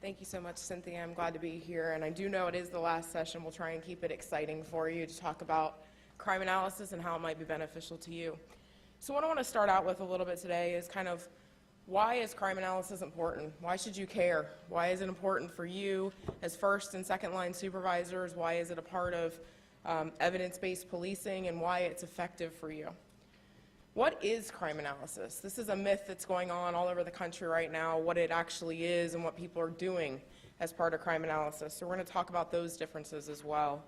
Thank you so much, Cynthia. I'm glad to be here, and I do know it is the last session. We'll try and keep it exciting for you to talk about crime analysis and how it might be beneficial to you. So what I want to start out with a little bit today is kind of why is crime analysis important? Why should you care? Why is it important for you as first and second line supervisors? Why is it a part of evidence-based policing, and why it's effective for you? What is crime analysis? This is a myth that's going on all over the country right now, what it actually is and what people are doing as part of crime analysis. So we're going to talk about those differences as well.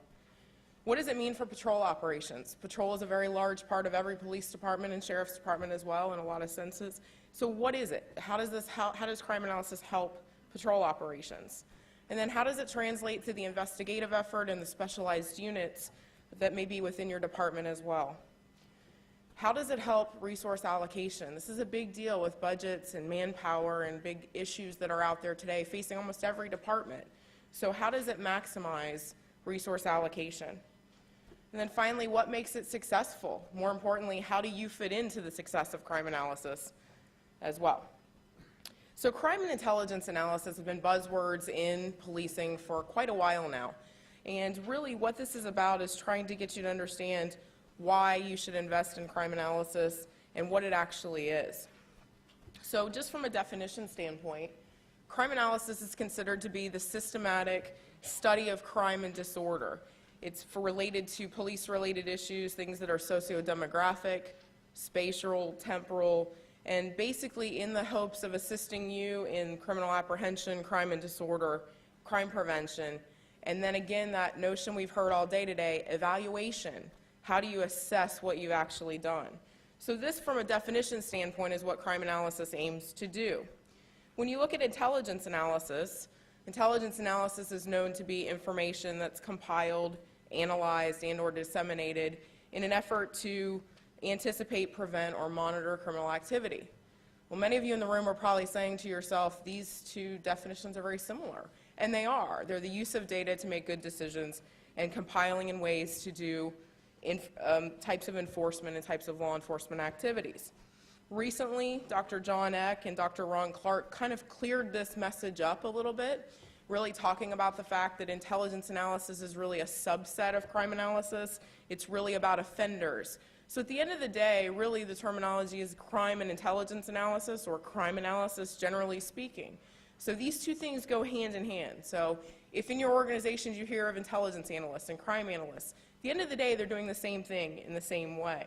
What does it mean for patrol operations? Patrol is a very large part of every police department and sheriff's department as well in a lot of senses. So what is it? How does crime analysis help patrol operations? And then how does it translate to the investigative effort and the specialized units that may be within your department as well? How does it help resource allocation? This is a big deal with budgets and manpower and big issues that are out there today facing almost every department. So how does it maximize resource allocation? And then finally, what makes it successful? More importantly, how do you fit into the success of crime analysis as well? So crime and intelligence analysis have been buzzwords in policing for quite a while now. And really what this is about is trying to get you to understand why you should invest in crime analysis and what it actually is. So just from a definition standpoint, crime analysis is considered to be the systematic study of crime and disorder. It's related to police-related issues, things that are socio-demographic, spatial, temporal, and basically in the hopes of assisting you in criminal apprehension, crime and disorder, crime prevention, and then again that notion we've heard all day today, evaluation. How do you assess what you've actually done? So this, from a definition standpoint, is what crime analysis aims to do. When you look at intelligence analysis is known to be information that's compiled, analyzed, and/or disseminated in an effort to anticipate, prevent, or monitor criminal activity. Well, many of you in the room are probably saying to yourself, these two definitions are very similar. And they are. They're the use of data to make good decisions and compiling in ways to do types of enforcement and types of law enforcement activities. Recently, Dr. John Eck and Dr. Ron Clark kind of cleared this message up a little bit, really talking about the fact that intelligence analysis is really a subset of crime analysis. It's really about offenders. So at the end of the day, really the terminology is crime and intelligence analysis, or crime analysis generally speaking. So these two things go hand in hand. So if in your organizations you hear of intelligence analysts and crime analysts, at the end of the day they're doing the same thing in the same way.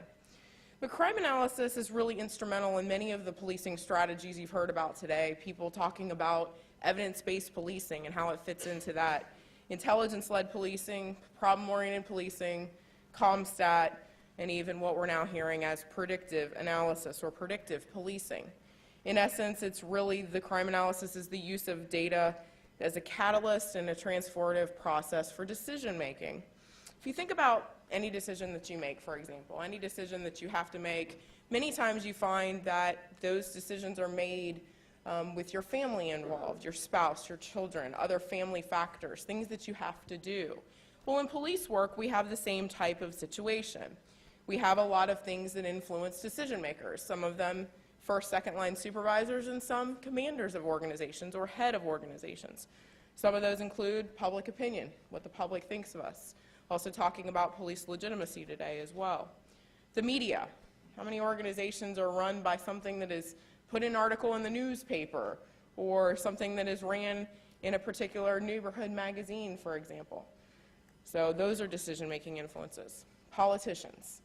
But crime analysis is really instrumental in many of the policing strategies you've heard about today, people talking about evidence-based policing and how it fits into that. Intelligence-led policing, problem-oriented policing, CompStat, and even what we're now hearing as predictive analysis or predictive policing. In essence, it's really the crime analysis is the use of data as a catalyst and a transformative process for decision making. If you think about any decision that you make, for example, any decision that you have to make, many times you find that those decisions are made with your family involved, your spouse, your children, other family factors, things that you have to do. Well, in police work, we have the same type of situation. We have a lot of things that influence decision makers, some of them first, second line supervisors, and some commanders of organizations or head of organizations. Some of those include public opinion, what the public thinks of us. Also talking about police legitimacy today as well. The media. How many organizations are run by something that is put in an article in the newspaper or something that is ran in a particular neighborhood magazine, for example? So those are decision-making influences. Politicians.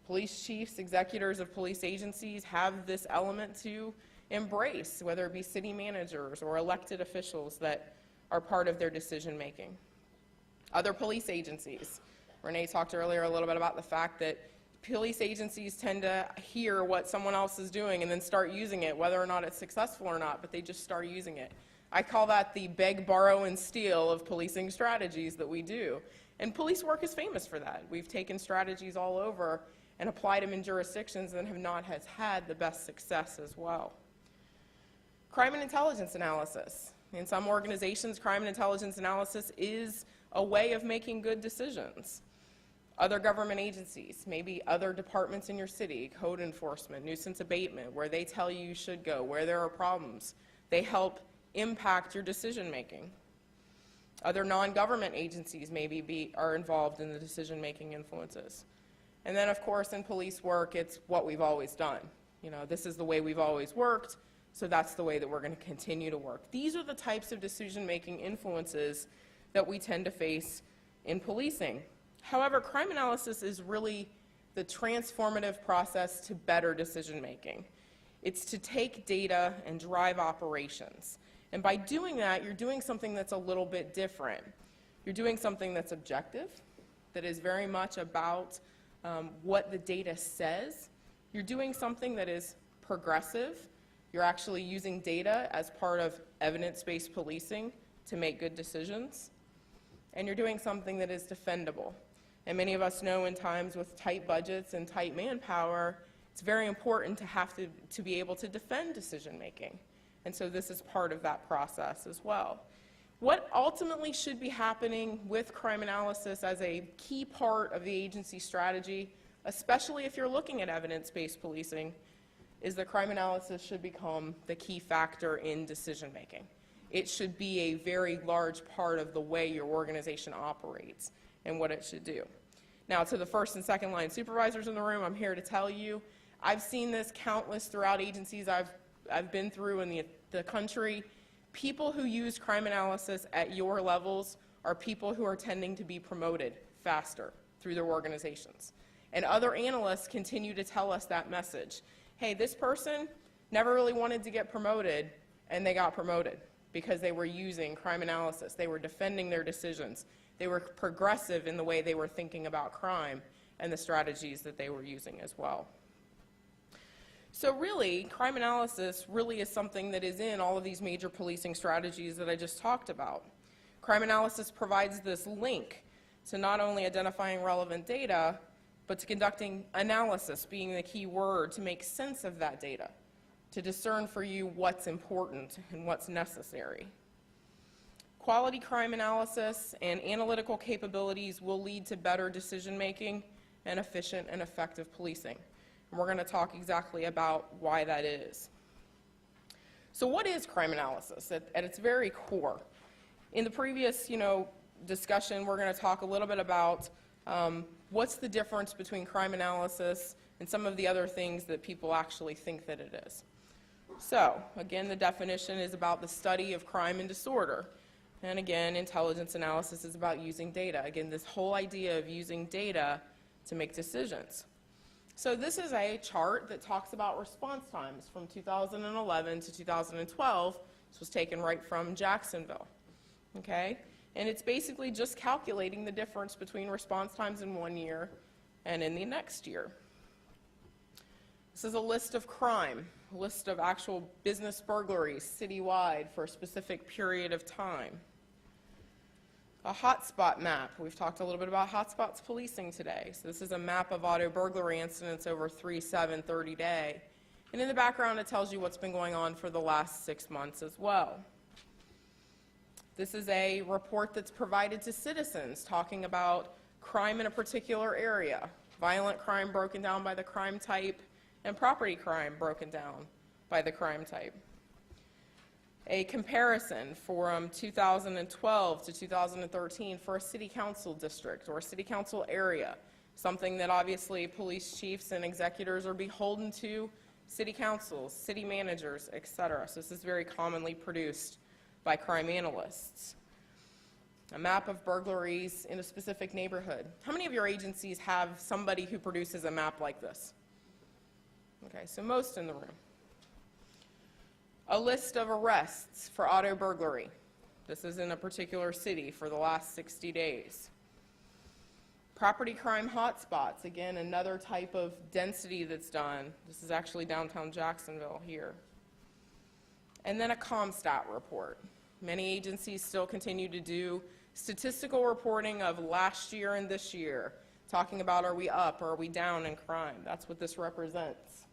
Police chiefs, executors of police agencies have this element to embrace, whether it be city managers or elected officials that are part of their decision-making. Other police agencies. Renee talked earlier a little bit about the fact that police agencies tend to hear what someone else is doing and then start using it, whether or not it's successful or not, but they just start using it. I call that the beg, borrow, and steal of policing strategies that we do. And police work is famous for that. We've taken strategies all over and applied them in jurisdictions that have not had the best success as well. Crime and intelligence analysis. In some organizations, crime and intelligence analysis is a way of making good decisions. Other government agencies, maybe other departments in your city, code enforcement, nuisance abatement, where they tell you you should go, where there are problems. They help impact your decision making. Other non-government agencies maybe are involved in the decision-making influences. And then, of course, in police work, it's what we've always done. You know, this is the way we've always worked, so that's the way that we're going to continue to work. These are the types of decision-making influences that we tend to face in policing. However, crime analysis is really the transformative process to better decision-making. It's to take data and drive operations. And by doing that, you're doing something that's a little bit different. You're doing something that's objective, that is very much about what the data says. You're doing something that is progressive. You're actually using data as part of evidence-based policing to make good decisions. And you're doing something that is defendable. And many of us know in times with tight budgets and tight manpower, it's very important to have to be able to defend decision-making. And so this is part of that process as well. What ultimately should be happening with crime analysis as a key part of the agency strategy, especially if you're looking at evidence-based policing, is that crime analysis should become the key factor in decision-making. It should be a very large part of the way your organization operates and what it should do. Now, to the first and second line supervisors in the room, I'm here to tell you, I've seen this countless throughout agencies I've been through in the country. People who use crime analysis at your levels are people who are tending to be promoted faster through their organizations. And other analysts continue to tell us that message. Hey, this person never really wanted to get promoted, and they got promoted because they were using crime analysis. They were defending their decisions. They were progressive in the way they were thinking about crime and the strategies that they were using as well. So really, crime analysis really is something that is in all of these major policing strategies that I just talked about. Crime analysis provides this link to not only identifying relevant data, but to conducting analysis, being the key word, to make sense of that data, to discern for you what's important and what's necessary. Quality crime analysis and analytical capabilities will lead to better decision-making and efficient and effective policing. And we're going to talk exactly about why that is. So what is crime analysis at its very core? In the previous, discussion, we're going to talk a little bit about what's the difference between crime analysis and some of the other things that people actually think that it is. So, again, the definition is about the study of crime and disorder. And again, intelligence analysis is about using data. Again, this whole idea of using data to make decisions. So this is a chart that talks about response times from 2011 to 2012. This was taken right from Jacksonville, okay? And it's basically just calculating the difference between response times in one year and in the next year. This is a list of crime, a list of actual business burglaries citywide for a specific period of time. A hotspot map. We've talked a little bit about hotspots policing today. So this is a map of auto burglary incidents over 3, 7, 30 day. And in the background, it tells you what's been going on for the last 6 months as well. This is a report that's provided to citizens talking about crime in a particular area. Violent crime broken down by the crime type, and property crime broken down by the crime type. A comparison from 2012 to 2013 for a city council district or a city council area, something that obviously police chiefs and executors are beholden to city councils, city managers, etc. So this is very commonly produced by crime analysts. A map of burglaries in a specific neighborhood. How many of your agencies have somebody who produces a map like this? Okay, so most in the room. A list of arrests for auto burglary. This is in a particular city for the last 60 days. Property crime hotspots, again, another type of density that's done. This is actually downtown Jacksonville here. And then a CompStat report. Many agencies still continue to do statistical reporting of last year and this year, talking about are we up or are we down in crime. That's what this represents.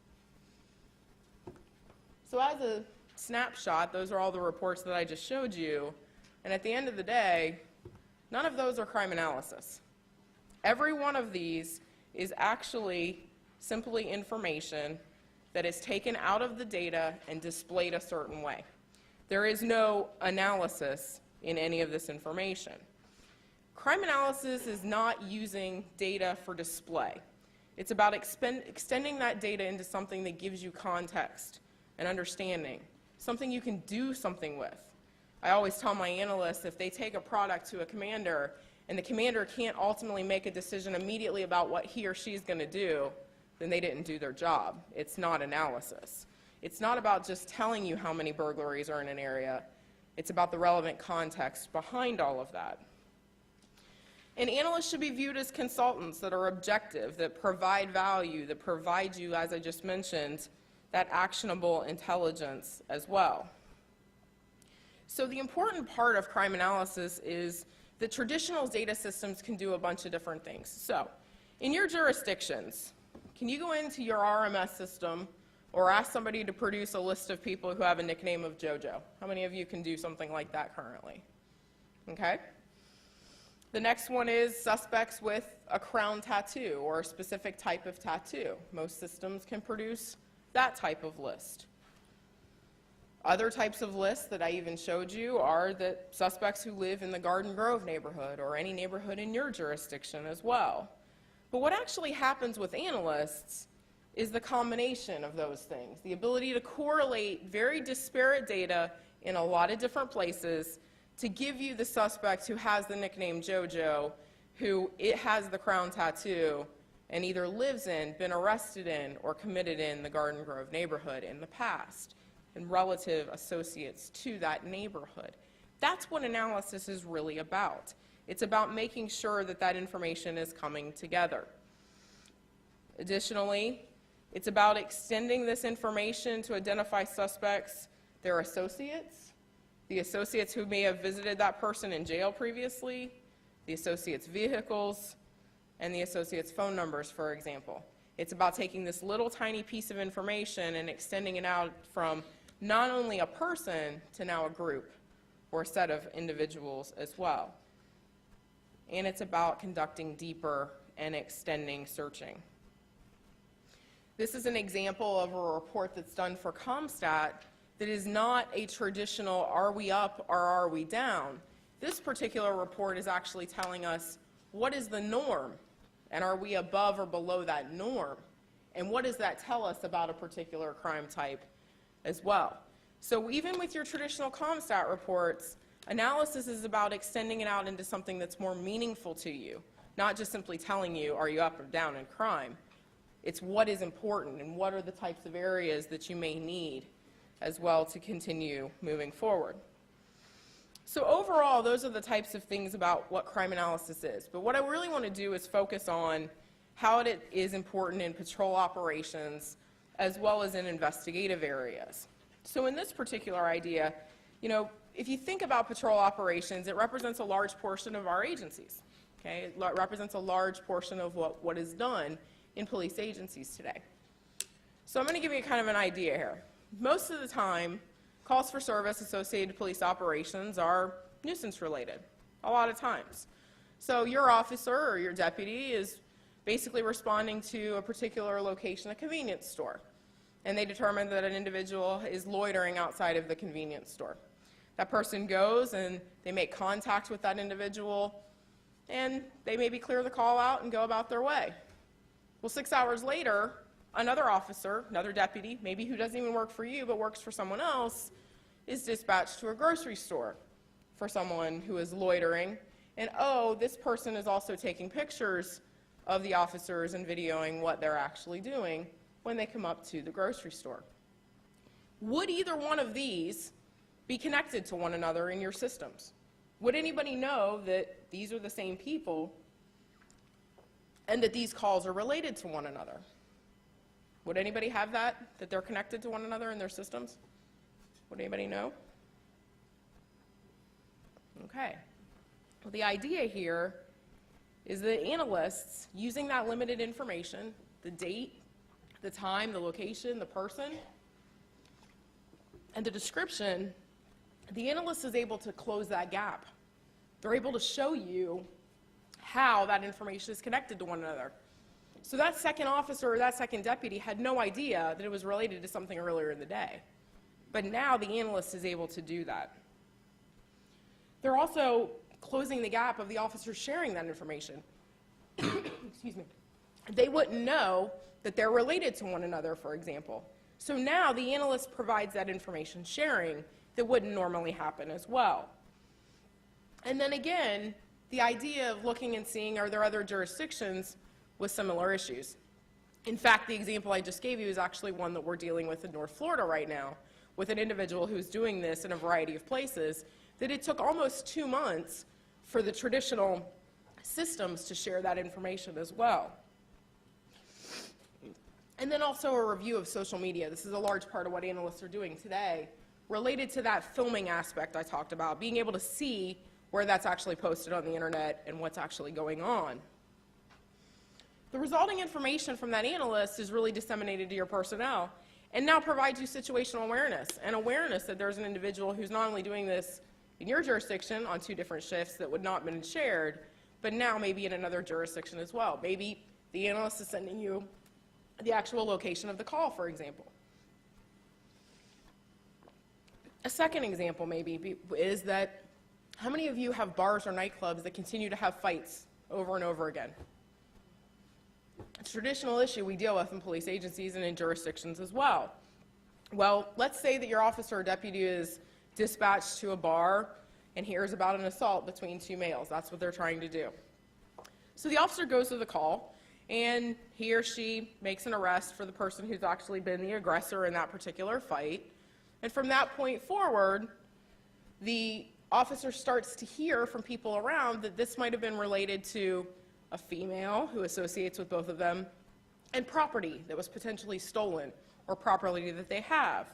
So as a snapshot, those are all the reports that I just showed you. And at the end of the day, none of those are crime analysis. Every one of these is actually simply information that is taken out of the data and displayed a certain way. There is no analysis in any of this information. Crime analysis is not using data for display. It's about extending that data into something that gives you context and understanding, something you can do something with. I always tell my analysts, if they take a product to a commander and the commander can't ultimately make a decision immediately about what he or she is going to do, then they didn't do their job. It's not analysis. It's not about just telling you how many burglaries are in an area. It's about the relevant context behind all of that. And analysts should be viewed as consultants that are objective, that provide value, that provide you, as I just mentioned, that actionable intelligence as well. So the important part of crime analysis is that traditional data systems can do a bunch of different things. So in your jurisdictions, can you go into your RMS system or ask somebody to produce a list of people who have a nickname of JoJo? How many of you can do something like that currently? Okay. The next one is suspects with a crown tattoo or a specific type of tattoo. Most systems can produce that type of list. Other types of lists that I even showed you are that suspects who live in the Garden Grove neighborhood or any neighborhood in your jurisdiction as well. But what actually happens with analysts is the combination of those things, the ability to correlate very disparate data in a lot of different places to give you the suspect who has the nickname JoJo, who has the crown tattoo, and either lives in, been arrested in, or committed in the Garden Grove neighborhood in the past, and relative associates to that neighborhood. That's what analysis is really about. It's about making sure that that information is coming together. Additionally, it's about extending this information to identify suspects, their associates, the associates who may have visited that person in jail previously, the associates' vehicles, and the associates' phone numbers, for example. It's about taking this little tiny piece of information and extending it out from not only a person to now a group or a set of individuals as well. And it's about conducting deeper and extending searching. This is an example of a report that's done for CompStat that is not a traditional are we up or are we down. This particular report is actually telling us what is the norm and are we above or below that norm, and what does that tell us about a particular crime type as well. So even with your traditional CompStat reports, analysis is about extending it out into something that's more meaningful to you, not just simply telling you are you up or down in crime. It's what is important and what are the types of areas that you may need as well to continue moving forward. So overall, those are the types of things about what crime analysis is. But what I really want to do is focus on how it is important in patrol operations as well as in investigative areas. So in this particular idea, if you think about patrol operations, it represents a large portion of our agencies. Okay? It represents a large portion of what is done in police agencies today. So I'm going to give you kind of an idea here. Most of the time, calls for service associated with police operations are nuisance related, a lot of times. So your officer or your deputy is basically responding to a particular location, a convenience store, and they determine that an individual is loitering outside of the convenience store. That person goes and they make contact with that individual, and they maybe clear the call out and go about their way. Well, 6 hours later, another officer, another deputy, maybe who doesn't even work for you but works for someone else, is dispatched to a grocery store for someone who is loitering. And oh, this person is also taking pictures of the officers and videoing what they're actually doing when they come up to the grocery store. Would either one of these be connected to one another in your systems? Would anybody know that these are the same people and that these calls are related to one another? Would anybody have that they're connected to one another in their systems? Would anybody know? Okay. Well, the idea here is that analysts, using that limited information, the date, the time, the location, the person, and the description, the analyst is able to close that gap. They're able to show you how that information is connected to one another. So that second officer or that second deputy had no idea that it was related to something earlier in the day. but now the analyst is able to do that. They're also closing the gap of the officers sharing that information. Excuse me. They wouldn't know that they're related to one another, for example. So now the analyst provides that information sharing that wouldn't normally happen as well. And then again, the idea of looking and seeing, are there other jurisdictions with similar issues? In fact, the example I just gave you is actually one that we're dealing with in North Florida right now, with an individual who's doing this in a variety of places, that it took almost 2 months for the traditional systems to share that information as well. And then also a review of social media. This is a large part of what analysts are doing today, related to that filming aspect I talked about, being able to see where that's actually posted on the internet and what's actually going on. The resulting information from that analyst is really disseminated to your personnel and now provides you situational awareness and awareness that there's an individual who's not only doing this in your jurisdiction on 2 different shifts that would not have been shared, but now maybe in another jurisdiction as well. Maybe the analyst is sending you the actual location of the call, for example. A second example maybe is that how many of you have bars or nightclubs that continue to have fights over and over again? It's a traditional issue we deal with in police agencies and in jurisdictions as well. Well, let's say that your officer or deputy is dispatched to a bar and hears about an assault between 2 males. That's what they're trying to do. So the officer goes to the call, and he or she makes an arrest for the person who's actually been the aggressor in that particular fight. And from that point forward, the officer starts to hear from people around that this might have been related to a female who associates with both of them and property that was potentially stolen or property that they have.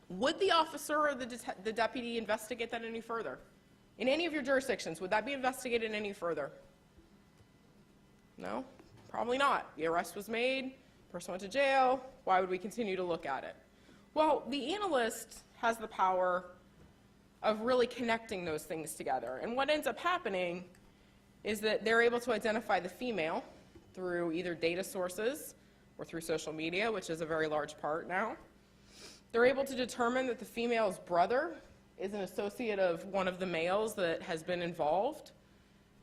Would the officer or the deputy investigate that any further? In any of your jurisdictions, would that be investigated any further? No? Probably not. The arrest was made, the person went to jail, why would we continue to look at it? Well, the analyst has the power of really connecting those things together. And what ends up happening is that they're able to identify the female through either data sources or through social media, which is a very large part now. They're able to determine that the female's brother is an associate of one of the males that has been involved.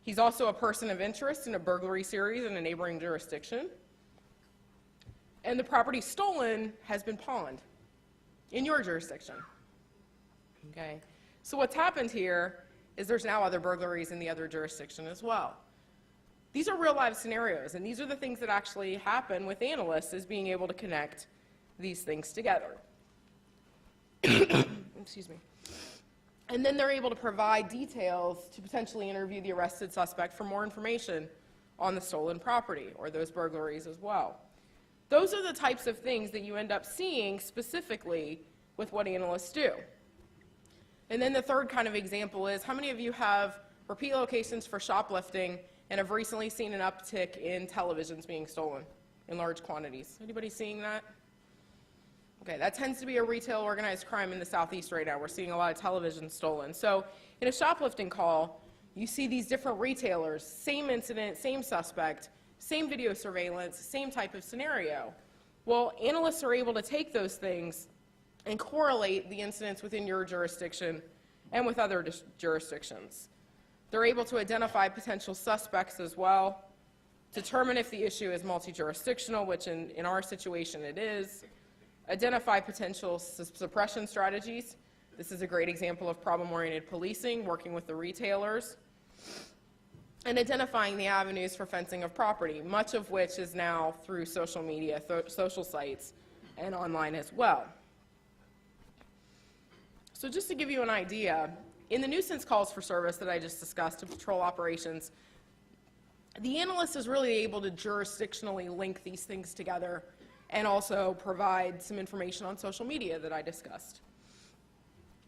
He's also a person of interest in a burglary series in a neighboring jurisdiction. And the property stolen has been pawned in your jurisdiction. Okay? So what's happened here is there's now other burglaries in the other jurisdiction as well. These are real life scenarios, and these are the things that actually happen with analysts, is being able to connect these things together. Excuse me. And then they're able to provide details to potentially interview the arrested suspect for more information on the stolen property or those burglaries as well. Those are the types of things that you end up seeing specifically with what analysts do. And then the third kind of example is, how many of you have repeat locations for shoplifting and have recently seen an uptick in televisions being stolen in large quantities? Anybody seeing that? Okay, that tends to be a retail organized crime in the Southeast right now. We're seeing a lot of television stolen. So in a shoplifting call, you see these different retailers, same incident, same suspect, same video surveillance, same type of scenario. Well, analysts are able to take those things and correlate the incidents within your jurisdiction and with other jurisdictions. They're able to identify potential suspects as well, determine if the issue is multi-jurisdictional, which in our situation it is, identify potential suppression strategies. This is a great example of problem-oriented policing, working with the retailers, and identifying the avenues for fencing of property, much of which is now through social media, social sites, and online as well. So just to give you an idea, in the nuisance calls for service that I just discussed to patrol operations, the analyst is really able to jurisdictionally link these things together and also provide some information on social media that I discussed.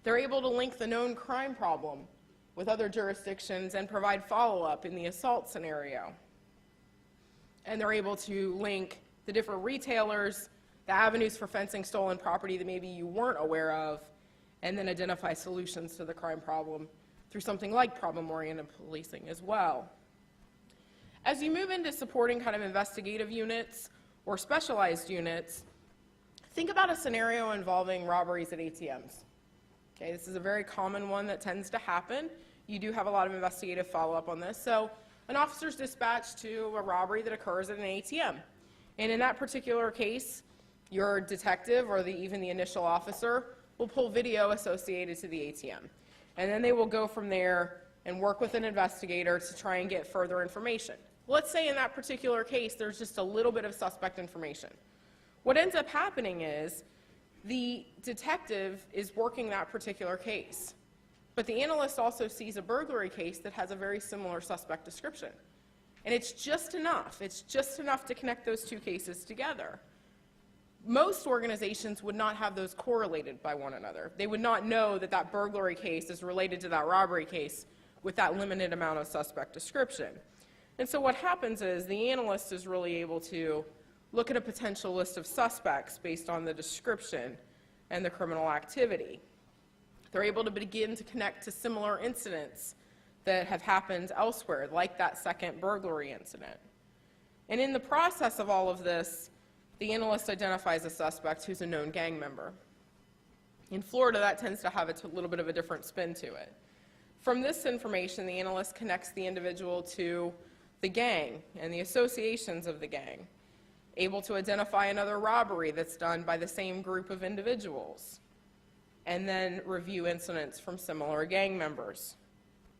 They're able to link the known crime problem with other jurisdictions and provide follow-up in the assault scenario. And they're able to link the different retailers, the avenues for fencing stolen property that maybe you weren't aware of, and then identify solutions to the crime problem through something like problem-oriented policing as well. As you move into supporting kind of investigative units or specialized units, Think about a scenario involving robberies at ATMs. Okay, this is a very common one that tends to happen. You do have a lot of investigative follow-up on this. So an officer's dispatched to a robbery that occurs at an ATM. And in that particular case, your detective or even the initial officer will pull video associated to the ATM. And then they will go from there and work with an investigator to try and get further information. Let's say in that particular case, there's just a little bit of suspect information. What ends up happening is the detective is working that particular case, but the analyst also sees a burglary case that has a very similar suspect description. And it's just enough. It's just enough to connect those two cases together. Most organizations would not have those correlated by one another. They would not know that that burglary case is related to that robbery case with that limited amount of suspect description. And so what happens is the analyst is really able to look at a potential list of suspects based on the description and the criminal activity. They're able to begin to connect to similar incidents that have happened elsewhere, like that second burglary incident. And in the process of all of this, the analyst identifies a suspect who's a known gang member. In Florida, that tends to have a little bit of a different spin to it. From this information, the analyst connects the individual to the gang and the associations of the gang, able to identify another robbery that's done by the same group of individuals, and then review incidents from similar gang members.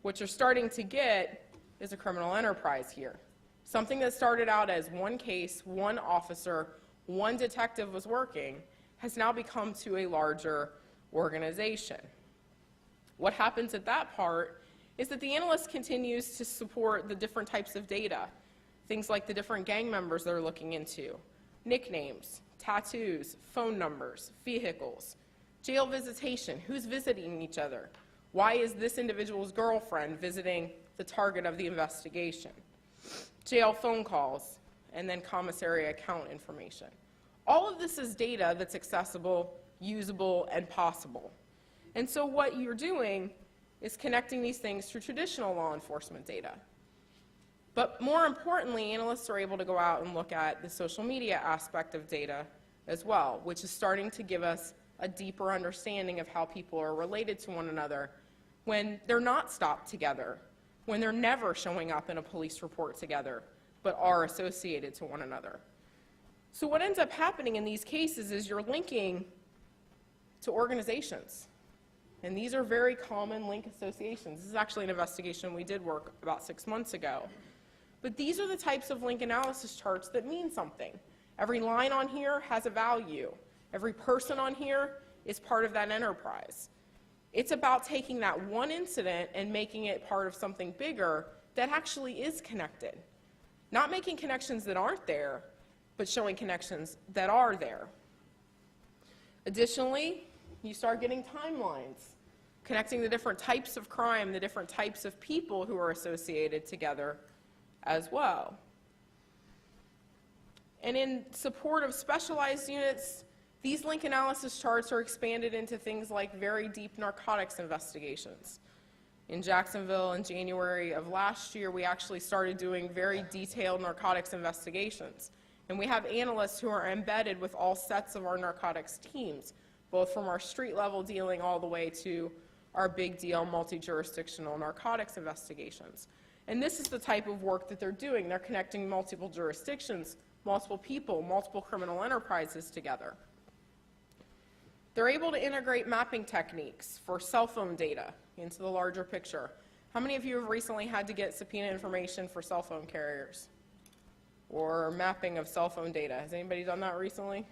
What you're starting to get is a criminal enterprise here. Something that started out as one case, one officer, one detective was working, has now become to a larger organization. What happens at that part is that the analyst continues to support the different types of data, things like the different gang members they're looking into, nicknames, tattoos, phone numbers, vehicles, jail visitation, who's visiting each other, why is this individual's girlfriend visiting the target of the investigation, jail phone calls, and then commissary account information. All of this is data that's accessible, usable, and possible. And so what you're doing is connecting these things through traditional law enforcement data. But more importantly, analysts are able to go out and look at the social media aspect of data as well, which is starting to give us a deeper understanding of how people are related to one another when they're not stopped together, when they're never showing up in a police report together, but are associated to one another. So what ends up happening in these cases is you're linking to organizations. And these are very common link associations. This is actually an investigation we did work about 6 months ago. But these are the types of link analysis charts that mean something. Every line on here has a value. Every person on here is part of that enterprise. It's about taking that one incident and making it part of something bigger that actually is connected. Not making connections that aren't there, but showing connections that are there. Additionally, you start getting timelines, connecting the different types of crime, the different types of people who are associated together as well. And in support of specialized units, these link analysis charts are expanded into things like very deep narcotics investigations. In Jacksonville in January of last year, we actually started doing very detailed narcotics investigations. And we have analysts who are embedded with all sets of our narcotics teams, both from our street level dealing all the way to our big deal multi-jurisdictional narcotics investigations. And this is the type of work that they're doing. They're connecting multiple jurisdictions, multiple people, multiple criminal enterprises together. They're able to integrate mapping techniques for cell phone data into the larger picture. How many of you have recently had to get subpoena information for cell phone carriers or mapping of cell phone data? Has anybody done that recently?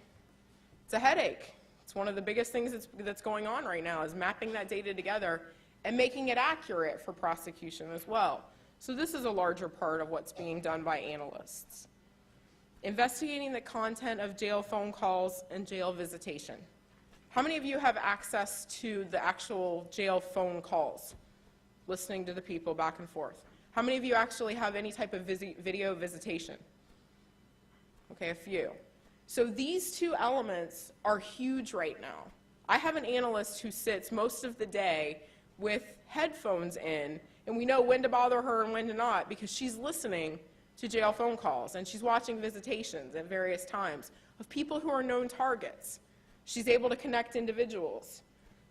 It's a headache. It's one of the biggest things that's going on right now is mapping that data together and making it accurate for prosecution as well. So this is a larger part of what's being done by analysts. Investigating the content of jail phone calls and jail visitation. How many of you have access to the actual jail phone calls, listening to the people back and forth? How many of you actually have any type of video visitation? Okay, a few. So these two elements are huge right now. I have an analyst who sits most of the day with headphones in, and we know when to bother her and when to not because she's listening to jail phone calls and she's watching visitations at various times of people who are known targets. She's able to connect individuals.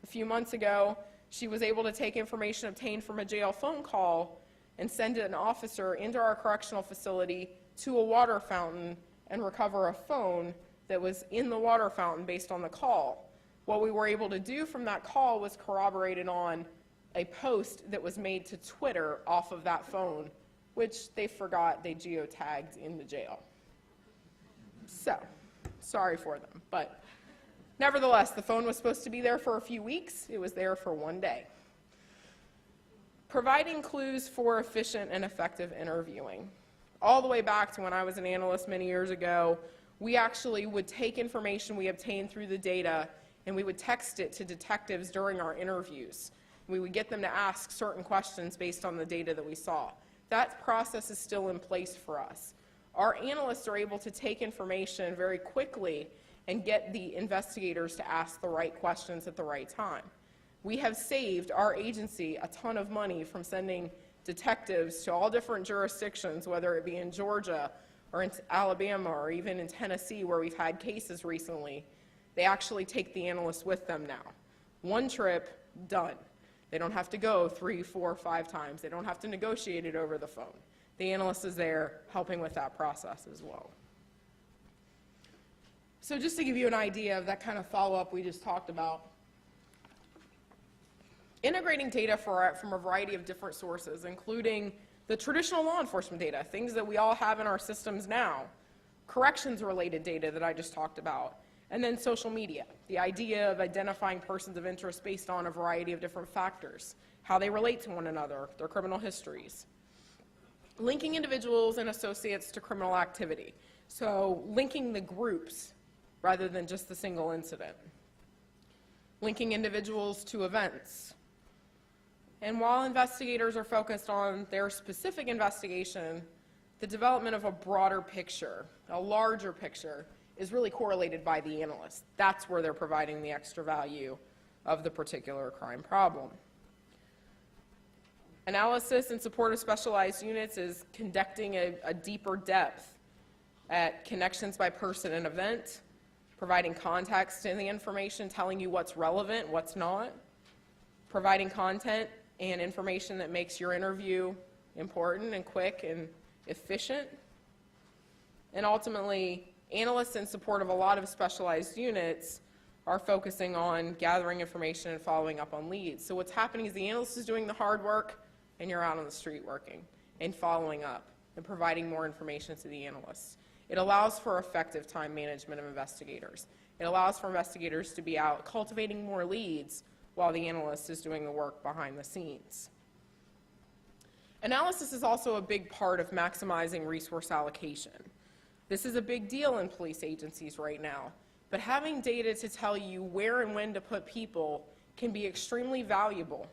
A few months ago, she was able to take information obtained from a jail phone call and send an officer into our correctional facility to a water fountain and recover a phone that was in the water fountain based on the call. What we were able to do from that call was corroborated on a post that was made to Twitter off of that phone, which they forgot they geotagged in the jail. So, sorry for them, but nevertheless, the phone was supposed to be there for a few weeks. It was there for 1 day. Providing clues for efficient and effective interviewing. All the way back to when I was an analyst many years ago, we actually would take information we obtained through the data and we would text it to detectives during our interviews. We would get them to ask certain questions based on the data that we saw. That process is still in place for us. Our analysts are able to take information very quickly and get the investigators to ask the right questions at the right time. We have saved our agency a ton of money from sending detectives to all different jurisdictions, whether it be in Georgia or in Alabama or even in Tennessee where we've had cases recently. They actually take the analysts with them now. One trip, done. They don't have to go 3, 4, 5 times. They don't have to negotiate it over the phone. The analyst is there helping with that process as well. So just to give you an idea of that kind of follow-up we just talked about, integrating data from a variety of different sources, including the traditional law enforcement data, things that we all have in our systems now, corrections-related data that I just talked about, and then social media, the idea of identifying persons of interest based on a variety of different factors, how they relate to one another, their criminal histories. Linking individuals and associates to criminal activity, so linking the groups rather than just the single incident. Linking individuals to events. And while investigators are focused on their specific investigation, the development of a broader picture, a larger picture, is really correlated by the analyst. That's where they're providing the extra value of the particular crime problem. Analysis in support of specialized units is conducting a deeper depth at connections by person and event, providing context in the information, telling you what's relevant, what's not, providing content and information that makes your interview important and quick and efficient. And ultimately, analysts in support of a lot of specialized units are focusing on gathering information and following up on leads. So what's happening is the analyst is doing the hard work and you're out on the street working and following up and providing more information to the analysts. It allows for effective time management of investigators. It allows for investigators to be out cultivating more leads while the analyst is doing the work behind the scenes. Analysis is also a big part of maximizing resource allocation. This is a big deal in police agencies right now, but having data to tell you where and when to put people can be extremely valuable.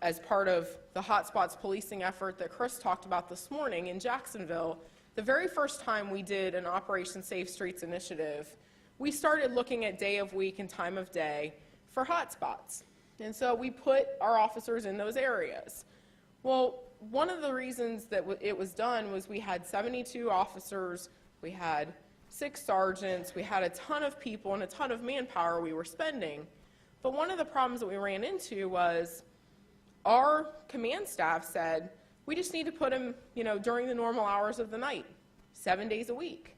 As part of the hotspots policing effort that Chris talked about this morning in Jacksonville, the very first time we did an Operation Safe Streets initiative, we started looking at day of week and time of day for hotspots. And so we put our officers in those areas. Well, one of the reasons that it was done was we had 72 officers, we had 6 sergeants, we had a ton of people and a ton of manpower we were spending. But one of the problems that we ran into was our command staff said, we just need to put them, during the normal hours of the night, 7 days a week.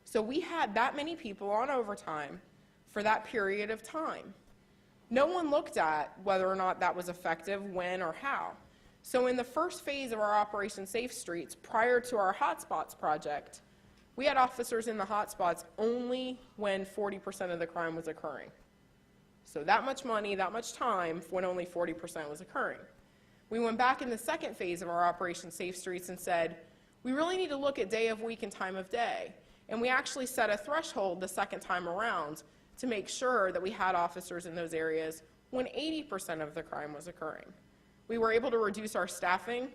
So we had that many people on overtime for that period of time. No one looked at whether or not that was effective, when, or how. So in the first phase of our Operation Safe Streets, prior to our hotspots project, we had officers in the hotspots only when 40% of the crime was occurring. So that much money, that much time when only 40% was occurring. We went back in the second phase of our Operation Safe Streets and said, we really need to look at day of week and time of day. And we actually set a threshold the second time around to make sure that we had officers in those areas when 80% of the crime was occurring. We were able to reduce our staffing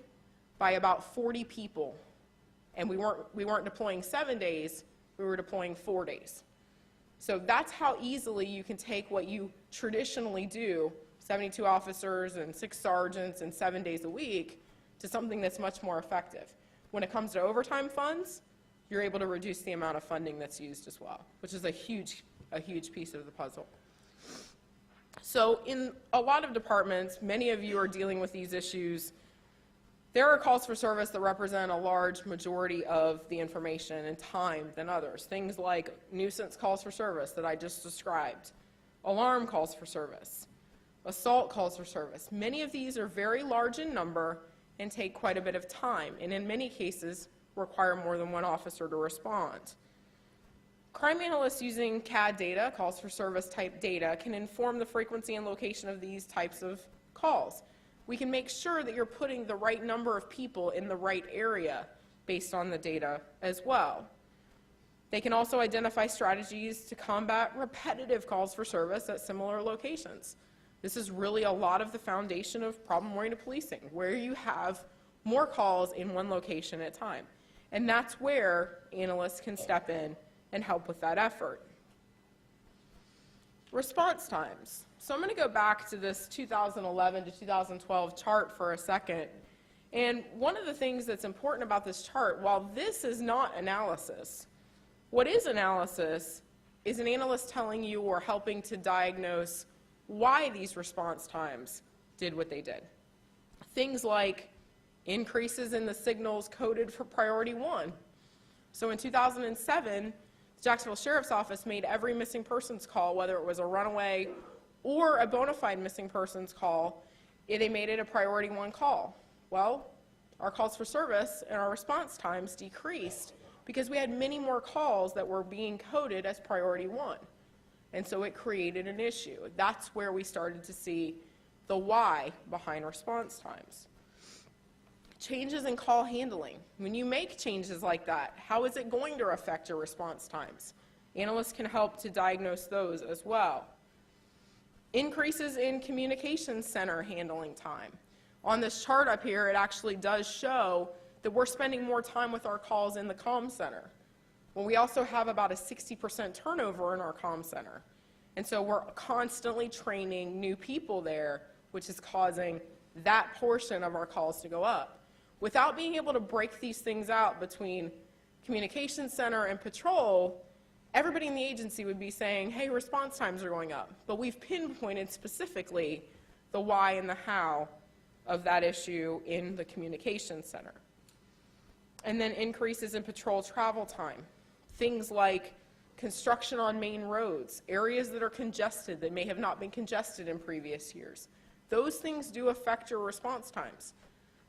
by about 40 people. And we weren't deploying 7 days, we were deploying 4 days. So that's how easily you can take what you traditionally do, 72 officers and 6 sergeants and 7 days a week, to something that's much more effective. When it comes to overtime funds, you're able to reduce the amount of funding that's used as well, which is a huge a huge piece of the puzzle. So in a lot of departments, many of you are dealing with these issues. There are calls for service that represent a large majority of the information and time than others. Things like nuisance calls for service that I just described, alarm calls for service, assault calls for service. Many of these are very large in number and take quite a bit of time, and in many cases require more than one officer to respond. Crime analysts using CAD data, calls for service type data, can inform the frequency and location of these types of calls. We can make sure that you're putting the right number of people in the right area based on the data as well. They can also identify strategies to combat repetitive calls for service at similar locations. This is really a lot of the foundation of problem-oriented policing, where you have more calls in one location at a time. And that's where analysts can step in and help with that effort. Response times. So I'm going to go back to this 2011 to 2012 chart for a second. And one of the things that's important about this chart, while this is not analysis, what is analysis is an analyst telling you or helping to diagnose why these response times did what they did. Things like increases in the signals coded for priority 1. So in 2007, the Jacksonville Sheriff's Office made every missing persons call, whether it was a runaway or a bona fide missing persons call, they made it a priority 1 call. Well, our calls for service and our response times decreased because we had many more calls that were being coded as priority 1. And so it created an issue. That's where we started to see the why behind response times. Changes in call handling. When you make changes like that, how is it going to affect your response times? Analysts can help to diagnose those as well. Increases in communication center handling time. On this chart up here, it actually does show that we're spending more time with our calls in the comm center. Well, we also have about a 60% turnover in our comm center. And so we're constantly training new people there, which is causing that portion of our calls to go up. Without being able to break these things out between communication center and patrol, everybody in the agency would be saying, hey, response times are going up. But we've pinpointed specifically the why and the how of that issue in the communication center. And then increases in patrol travel time. Things like construction on main roads, areas that are congested that may have not been congested in previous years. Those things do affect your response times.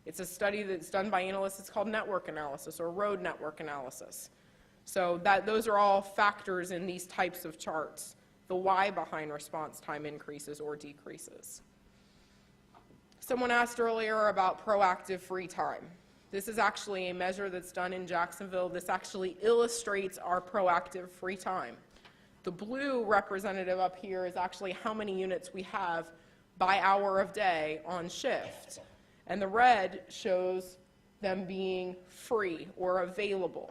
It's a study that's done by analysts. It's called network analysis or road network analysis. So those are all factors in these types of charts, the why behind response time increases or decreases. Someone asked earlier about proactive free time. This is actually a measure that's done in Jacksonville. This actually illustrates our proactive free time. The blue representative up here is actually how many units we have by hour of day on shift. And the red shows them being free or available.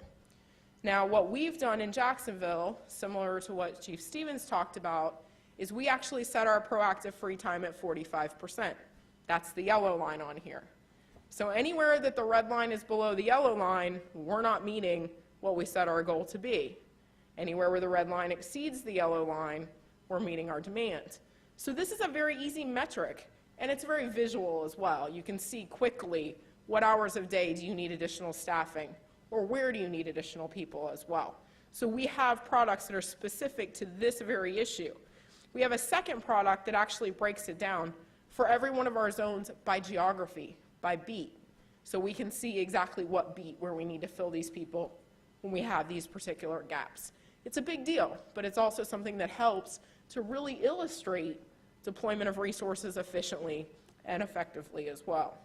Now, what we've done in Jacksonville, similar to what Chief Stevens talked about, is we actually set our proactive free time at 45%. That's the yellow line on here. So anywhere that the red line is below the yellow line, we're not meeting what we set our goal to be. Anywhere where the red line exceeds the yellow line, we're meeting our demand. So this is a very easy metric, and it's very visual as well. You can see quickly what hours of day do you need additional staffing, or where do you need additional people as well. So we have products that are specific to this very issue. We have a second product that actually breaks it down for every one of our zones by geography, by beat. So we can see exactly what beat where we need to fill these people when we have these particular gaps. It's a big deal, but it's also something that helps to really illustrate deployment of resources efficiently and effectively as well.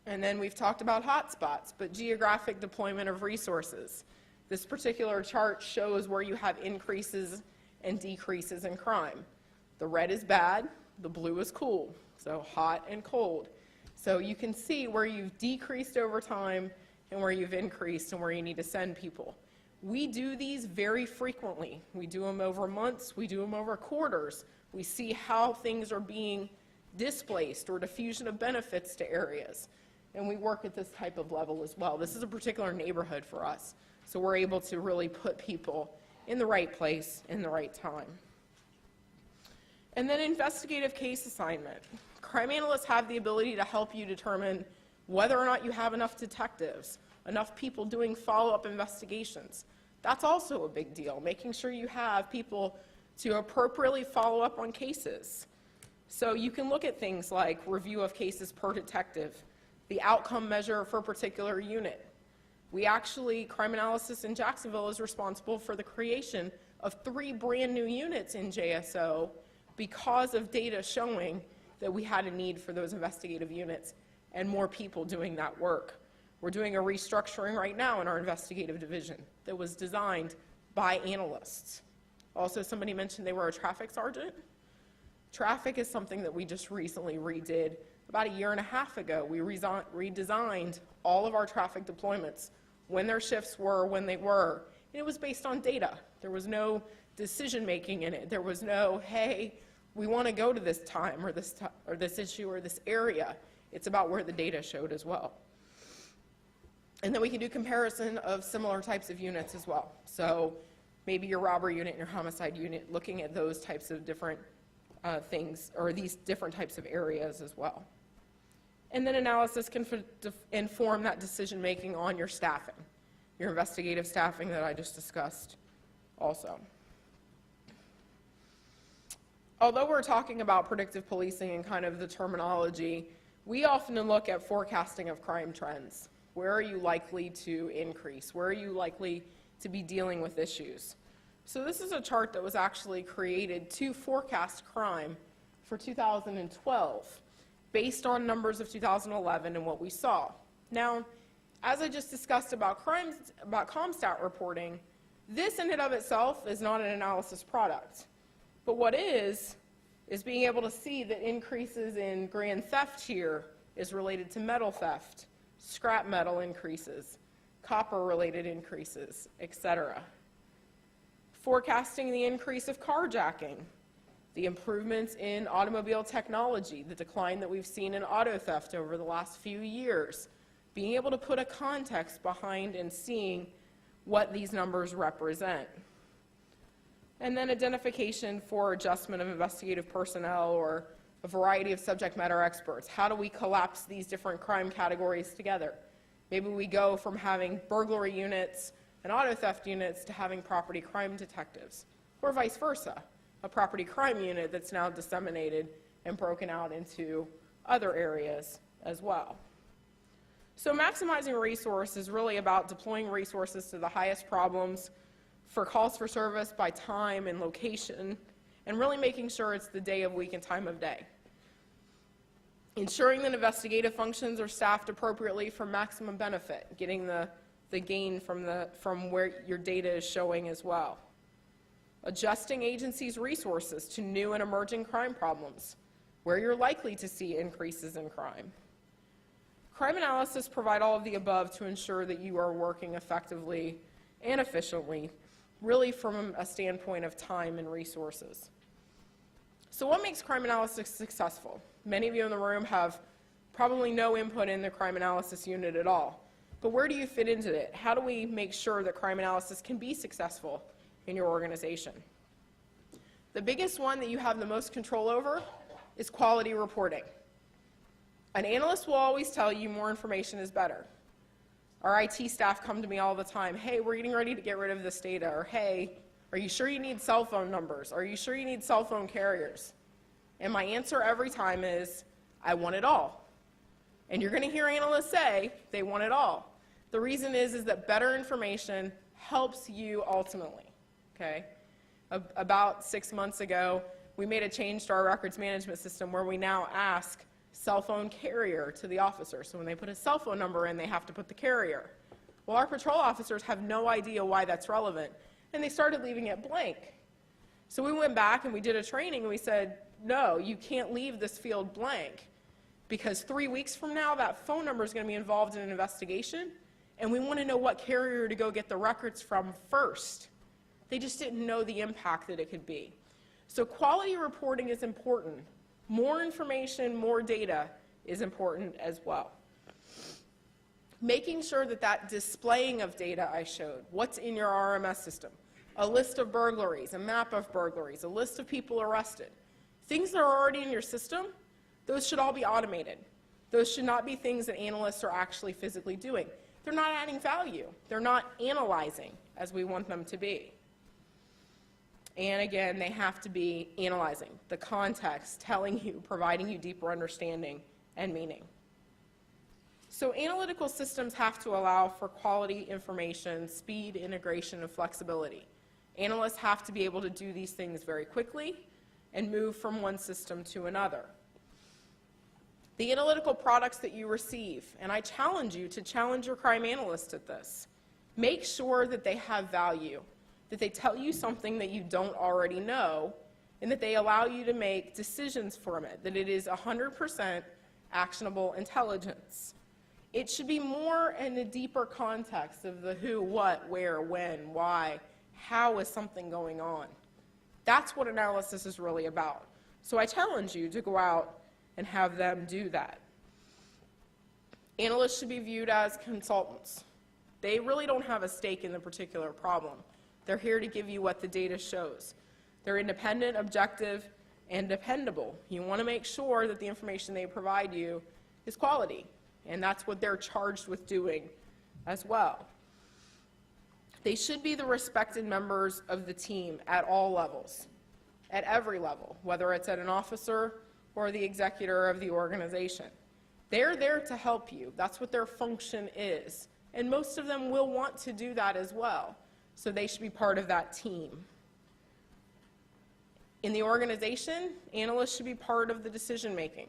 And then we've talked about hotspots, but geographic deployment of resources. This particular chart shows where you have increases and decreases in crime. The red is bad, the blue is cool, so hot and cold. So you can see where you've decreased over time and where you've increased and where you need to send people. We do these very frequently. We do them over months, we do them over quarters. We see how things are being displaced or diffusion of benefits to areas. And we work at this type of level as well. This is a particular neighborhood for us, so we're able to really put people in the right place, in the right time. And then investigative case assignment. Crime analysts have the ability to help you determine whether or not you have enough detectives, enough people doing follow-up investigations. That's also a big deal, making sure you have people to appropriately follow up on cases. So you can look at things like review of cases per detective, the outcome measure for a particular unit. Crime analysis in Jacksonville is responsible for the creation of 3 brand new units in JSO because of data showing that we had a need for those investigative units and more people doing that work. We're doing a restructuring right now in our investigative division that was designed by analysts. Also, somebody mentioned they were a traffic sergeant. Traffic is something that we just recently redid. About a year and a half ago, we redesigned all of our traffic deployments, when their shifts were, when they were, and it was based on data. There was no decision making in it. There was no, hey, we want to go to this time or this issue or this area. It's about where the data showed as well. And then we can do comparison of similar types of units as well. So maybe your robbery unit and your homicide unit, looking at those types of different things, or these different types of areas as well. And then analysis can inform that decision making on your staffing, your investigative staffing that I just discussed also. Although we're talking about predictive policing and kind of the terminology, we often look at forecasting of crime trends. Where are you likely to increase? Where are you likely to be dealing with issues? So this is a chart that was actually created to forecast crime for 2012 based on numbers of 2011 and what we saw. Now, as I just discussed about CompStat reporting, this in and of itself is not an analysis product. But what is being able to see that increases in grand theft here is related to metal theft, scrap metal increases, copper-related increases, etc. Forecasting the increase of carjacking, the improvements in automobile technology, the decline that we've seen in auto theft over the last few years, being able to put a context behind and seeing what these numbers represent. And then identification for adjustment of investigative personnel or a variety of subject matter experts. How do we collapse these different crime categories together? Maybe we go from having burglary units and auto theft units to having property crime detectives, or vice versa, a property crime unit that's now disseminated and broken out into other areas as well. So maximizing resource is really about deploying resources to the highest problems for calls for service by time and location, and really making sure it's the day of week and time of day. Ensuring that investigative functions are staffed appropriately for maximum benefit, getting the gain from where your data is showing as well. Adjusting agencies' resources to new and emerging crime problems, where you're likely to see increases in crime. Crime analysis provide all of the above to ensure that you are working effectively and efficiently, really from a standpoint of time and resources. So what makes crime analysis successful? Many of you in the room have probably no input in the crime analysis unit at all. But where do you fit into it? How do we make sure that crime analysis can be successful in your organization? The biggest one that you have the most control over is quality reporting. An analyst will always tell you more information is better. Our IT staff come to me all the time, hey, we're getting ready to get rid of this data, or hey, are you sure you need cell phone numbers? Are you sure you need cell phone carriers? And my answer every time is, I want it all. And you're going to hear analysts say they want it all. The reason is that better information helps you ultimately, okay? About 6 months ago, we made a change to our records management system where we now ask cell phone carrier to the officer. So when they put a cell phone number in, they have to put the carrier. Well, our patrol officers have no idea why that's relevant, and they started leaving it blank. So we went back and we did a training and we said, no, you can't leave this field blank, because 3 weeks from now, that phone number is going to be involved in an investigation, and we want to know what carrier to go get the records from first. They just didn't know the impact that it could be. So quality reporting is important. More information, more data is important as well. Making sure that that displaying of data I showed, what's in your RMS system, a list of burglaries, a map of burglaries, a list of people arrested. Things that are already in your system, those should all be automated. Those should not be things that analysts are actually physically doing. They're not adding value. They're not analyzing as we want them to be. And again, they have to be analyzing the context, telling you, providing you deeper understanding and meaning. So analytical systems have to allow for quality information, speed, integration, and flexibility. Analysts have to be able to do these things very quickly and move from one system to another. The analytical products that you receive, and I challenge you to challenge your crime analyst at this. Make sure that they have value, that they tell you something that you don't already know, and that they allow you to make decisions from it, that it is 100% actionable intelligence. It should be more in a deeper context of the who, what, where, when, why, how is something going on. That's what analysis is really about. So I challenge you to go out and have them do that. Analysts should be viewed as consultants. They really don't have a stake in the particular problem. They're here to give you what the data shows. They're independent, objective, and dependable. You want to make sure that the information they provide you is quality, and that's what they're charged with doing as well. They should be the respected members of the team at all levels, at every level, whether it's at an officer or the executor of the organization. They're there to help you. That's what their function is. And most of them will want to do that as well. So they should be part of that team. In the organization, analysts should be part of the decision making.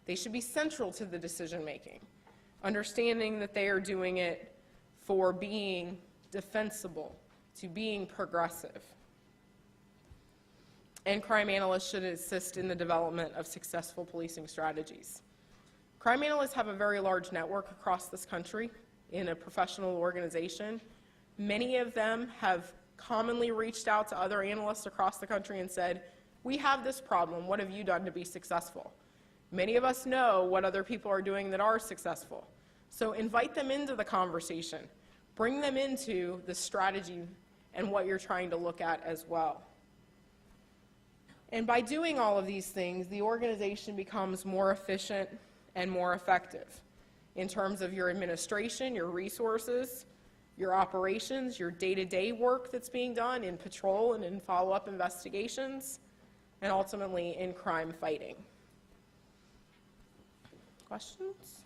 They should be central to the decision making, understanding that they are doing it for being defensible, to being progressive. And crime analysts should assist in the development of successful policing strategies. Crime analysts have a very large network across this country in a professional organization. Many of them have commonly reached out to other analysts across the country and said, we have this problem, what have you done to be successful? Many of us know what other people are doing that are successful. So invite them into the conversation. Bring them into the strategy and what you're trying to look at as well. And by doing all of these things, the organization becomes more efficient and more effective in terms of your administration, your resources, your operations, your day-to-day work that's being done in patrol and in follow-up investigations, and ultimately in crime fighting. Questions?